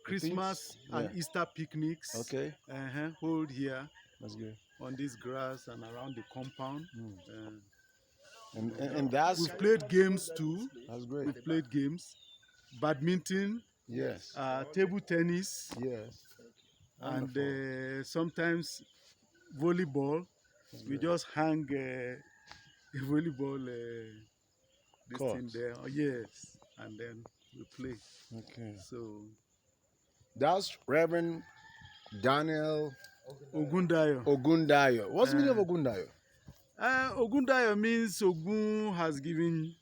Christmas and Easter picnics. Okay. Hold here. That's good. On this grass and around the compound. And that's We've played games too. That's great. We've played games, badminton, Yes. table tennis, Yes. and sometimes volleyball. We just hang a volleyball this thing there. Oh, yes, and then we play. Okay. So that's Reverend Daniel Ogundayo. Ogundayo. What's the meaning of Ogundayo? Ogundayo means Ogun has given,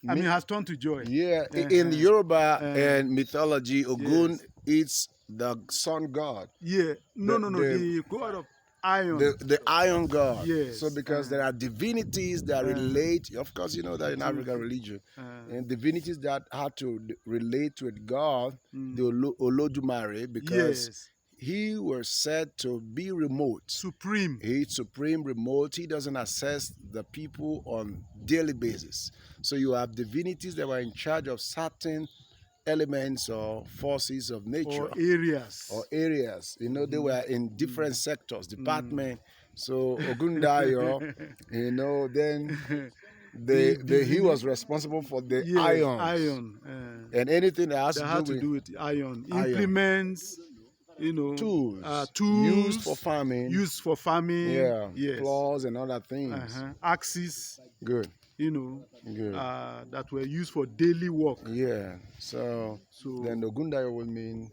has turned to joy. Yeah, in Yoruba and mythology, Ogun is the sun god. Yeah, the god of iron. The iron god. Yes. So because there are divinities that relate, of course you know that in African religion, and divinities that have to relate with God, the Olodumare, because he was said to be remote. Supreme. He's supreme, remote. He doesn't assess the people on daily basis. So you have divinities that were in charge of certain elements or forces of nature. Or areas. You know, they were in different sectors, departments. So Ogundayo, you know, then he was responsible for the iron. And anything that has to do with iron. Implements. You know, tools used for farming. Yeah. Yes. Claws and other things. Axes. Good. You know. Good. That were used for daily work. Yeah. So then Ogundayo will mean.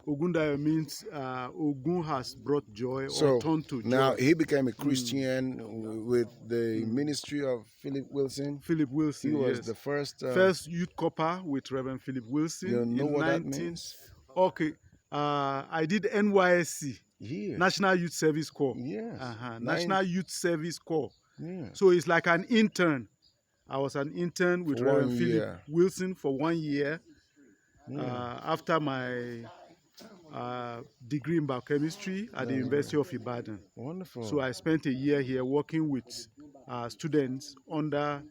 Ogundayo means Ogun has brought joy or turned to joy. Now he became a Christian with the ministry of Philip Wilson. Philip Wilson. He was the first youth corper with Reverend Philip Wilson. You know what that means? Okay. I did NYSC, National Youth Service Corps. Yes. National Youth Service Corps. Yeah. So it's like an intern. I was an intern with Reverend Philip Wilson for 1 year. After my degree in biochemistry at the University of Ibadan. Wonderful. So I spent a year here working with students under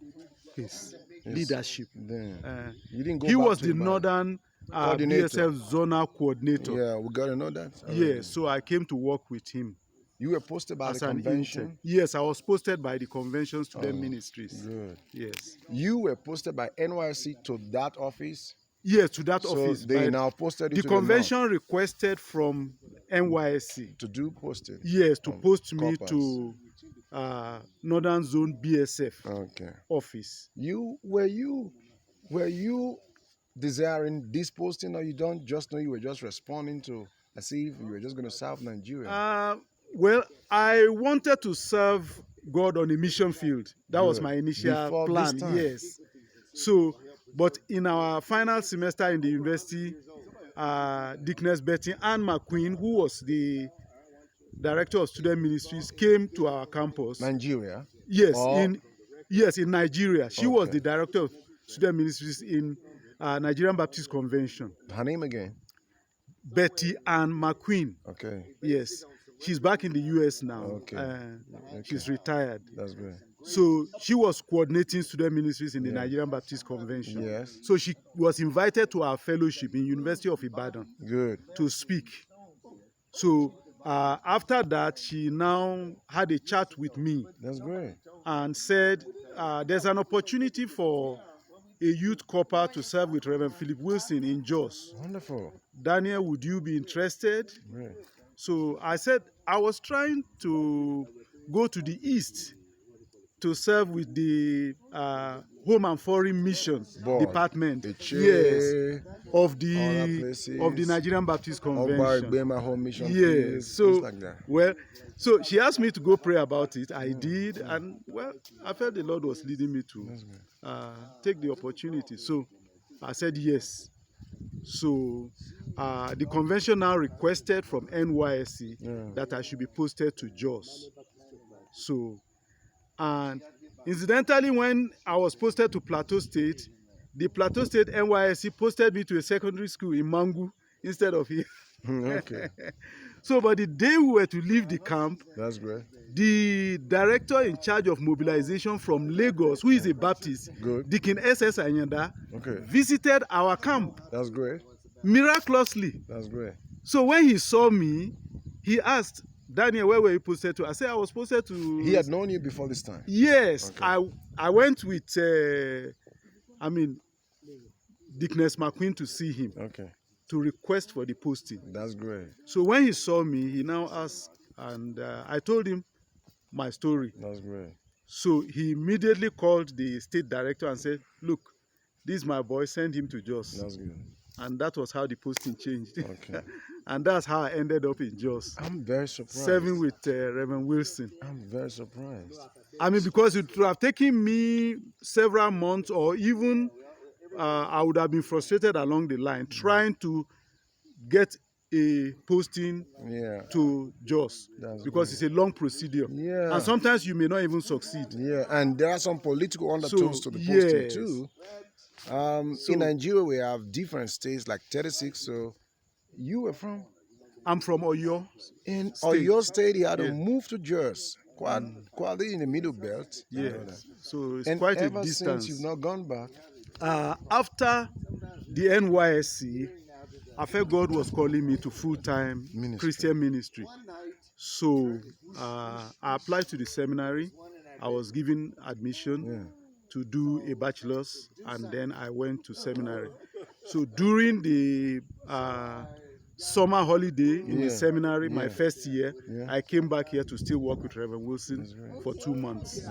his leadership. You didn't go he back was to the Ibadan. Northern BSF zonal coordinator. Yeah, we got to know that. Yes, so I came to work with him. You were posted by the convention? Yes, I was posted by the convention student ministries. Good. Yes. You were posted by NYC to that office? Yes, to that office. So they now posted you the convention requested from NYSC to do posting. Yes, to post me to Northern Zone BSF office. Were you desiring this posting, or you don't just know you were just responding to as if you were just going to serve Nigeria? Well, I wanted to serve God on a mission field. That was my initial plan. Yes. So, but in our final semester in the university, Dickness Betty Ann McQueen, who was the director of student ministries, came to our campus. Nigeria? Yes, in Nigeria. She was the director of student ministries in Nigerian Baptist Convention. Her name again? Betty Ann McQueen. Okay. Yes. She's back in the US now. Okay. She's retired. That's good. So she was coordinating student ministries in the Nigerian Baptist Convention. Yes. So she was invited to our fellowship in University of Ibadan. Good. To speak. So after that, she now had a chat with me. That's great. And said, there's an opportunity for a youth corper to serve with Reverend Philip Wilson in Jos. Wonderful. Daniel, would you be interested? Great. So I said I was trying to go to the East to serve with the Home and Foreign Mission Department. Of the Nigerian Baptist Convention. Home Mission. Yes. So like that. Well, so she asked me to go pray about it. I did, and well, I felt the Lord was leading me to take the opportunity. So I said yes. So the convention now requested from NYSC that I should be posted to Jos. So, and incidentally, when I was posted to Plateau State, the Plateau State NYSC posted me to a secondary school in Mangu instead of here. Okay. So, but the day we were to leave the camp, that's great. The director in charge of mobilization from Lagos, who is a Baptist, Deacon S.S. Anyanda, visited our camp. That's great. miraculously. That's great. So when he saw me, he asked, Daniel, where were you posted to? I said, I was posted to... He had known you before this time? Yes. Okay. I went with, Dickness McQueen to see him. Okay. To request for the posting. That's great. So when he saw me, he now asked, and I told him my story. That's great. So he immediately called the state director and said, look, this is my boy, send him to Jos. That's good. And that was how the posting changed. Okay. And that's how I ended up in Jos. I'm very surprised. Serving with Reverend Wilson. I'm very surprised. I mean, because it would have taken me several months, or even I would have been frustrated along the line trying to get a posting to Jos, because it's a long procedure. Yeah. And sometimes you may not even succeed. Yeah, and there are some political undertones to the posting too. In Nigeria, we have different states, like 36. So you were from? I'm from Oyo. In Oyo State, you had to move to Jos, quite in the middle belt. Yes. So it's and quite a ever distance. Since you've not gone back. After the NYSC, I felt God was calling me to full-time Christian ministry. So I applied to the seminary. I was given admission to do a bachelor's, and then I went to seminary. So during the summer holiday in the seminary, my first year, I came back here to still work with Reverend Wilson for 2 months.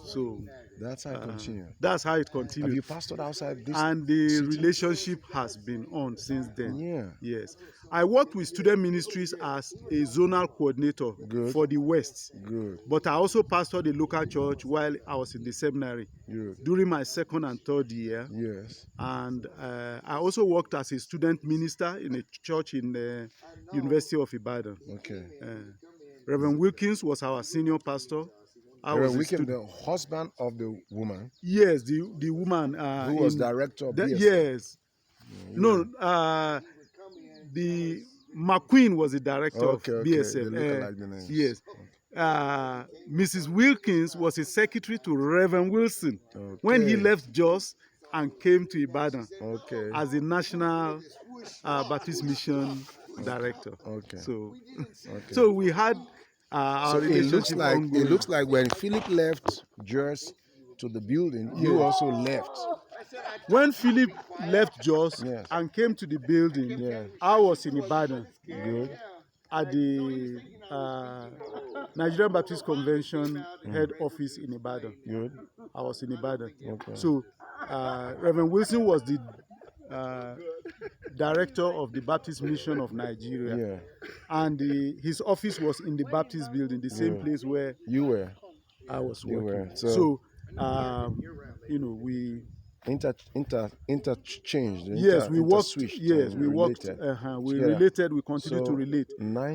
So that's how it continued. That's how it continued. Have you pastored outside this? And the relationship has been on since then. Yes. I worked with student ministries as a zonal coordinator for the West. But I also pastored a local church while I was in the seminary during my second and third year. And I also worked as a student minister in a church in the University of Ibadan. Reverend Wilkins was our senior pastor. Reverend Wilkins, the husband of the woman? Yes, the woman. Who was director of BSM? Yes. No, the McQueen was the director of BSM. Yes. Mrs. Wilkins was a secretary to Reverend Wilson when he left Jos and came to Ibadan as the National Baptist Mission Director. So we had so it looks like when Philip left Jos to the building, you also left. When Philip left Jos and came to the building, I was in Ibadan at the Nigerian Baptist Convention head office in Ibadan. I was in Ibadan. So Reverend Wilson was the director of the Baptist Mission of Nigeria, and his office was in the Baptist building, the same place where you were. I was working. So we interchanged. We worked. We worked. We related. We continued to relate.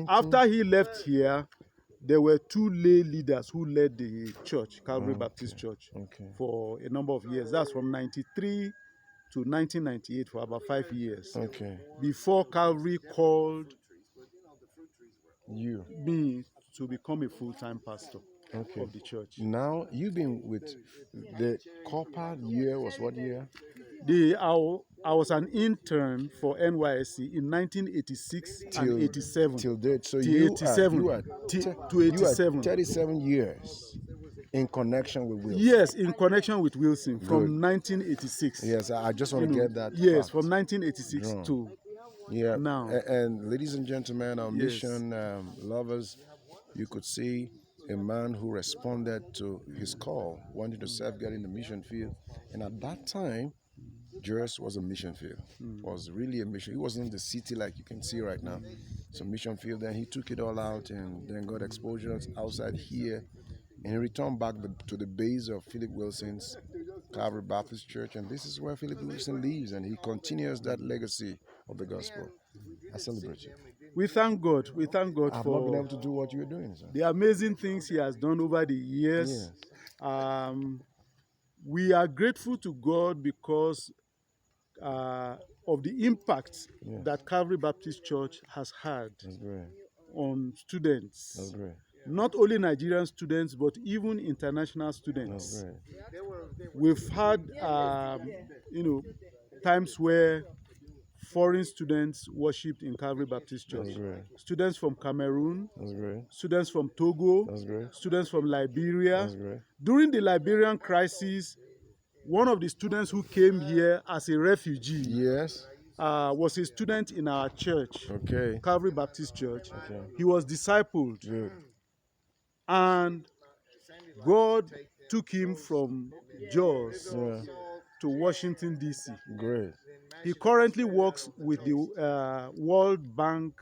After he left here, there were 2 lay leaders who led the church, Calvary Baptist Church, for a number of years. That's from 93 to 1998, for about 5 years. Before Calvary called me to become a full-time pastor of the church. Now you've been with the corporate year was what year? I was an intern for NYSC in 1986 and 87. Till date. So you are 87. 37 years in connection with Wilson. Yes, in connection with Wilson from 1986. Yes, I just want to get that. Yes, from 1986 to now. And ladies and gentlemen, our mission lovers, you could see a man who responded to his call, wanted to serve God in the mission field. And at that time, Jos was a mission field. Was really a mission. It wasn't the city like you can see right now. It's a mission field. Then he took it all out and then got exposure outside here. And he returned back to the base of Philip Wilson's Calvary Baptist Church. And this is where Philip Wilson lives. And he continues that legacy of the gospel. I celebrate you. We thank God. We thank God I've for not been able to do what you were doing, sir. The amazing things he has done over the years. We are grateful to God because of the impact that Calvary Baptist Church has had on students. That's great. Not only Nigerian students, but even international students. We've had, times where foreign students worshipped in Calvary Baptist Church. That's great. Students from Cameroon, That's great. students from Togo, That's great. students from Liberia. That's great. During the Liberian crisis, one of the students who came here as a refugee Yes. was a student in our church, Okay. Calvary Baptist Church. Okay. He was discipled, Good. and God took him from Jos Yeah. to Washington, D.C. Great. He currently works with the World Bank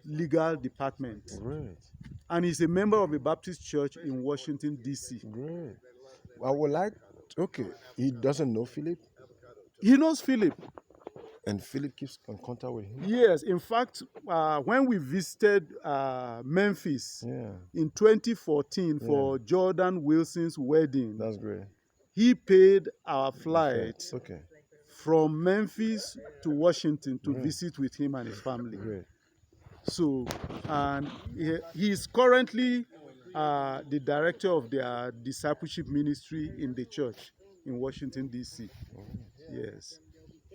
Legal Department, Great. and he's a member of a Baptist church in Washington, D.C. Great. I would like. Okay. He doesn't know Philip, He knows Philip. and Philip keeps in contact with him. Yes, in fact, when we visited Memphis Yeah. in 2014 for Jordan Wilson's wedding, That's great. he paid our flight Okay. from Memphis to Washington to visit with him and his family. Great. So, and he is currently the director of their discipleship ministry in the church in Washington, D.C. Yes.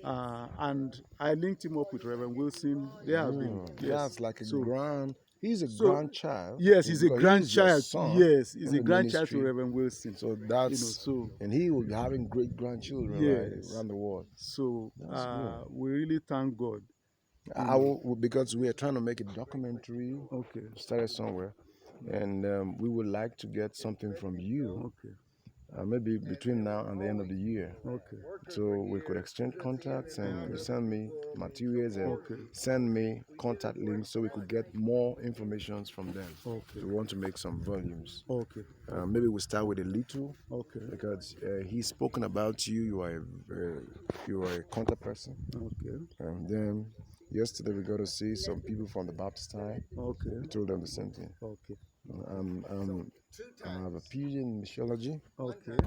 And I linked him up with Reverend Wilson. They have been. Yes. That's like a So- grand. He's a so- grandchild. Yes, he's a because grandchild. your son Yes, he's in a the grandchild to ministry. Reverend Wilson. So that's so and he will be having great grandchildren Yes. around the world. so That's we really thank God. I will, because we are trying to make a documentary. Okay. Started somewhere, and we would like to get something from you, Okay. maybe between now and the end of the year, Okay. so we could exchange contacts, and you send me materials and Okay. send me contact links so we could get more information from them. Okay. We want to make some volumes. Okay. Maybe we start with a little, Okay. because he's spoken about you. You are a contact person. Okay. And then yesterday we got to see some people from the Baptist side. Okay. We told them the same thing. Okay. I have a PhD in missiology. Okay.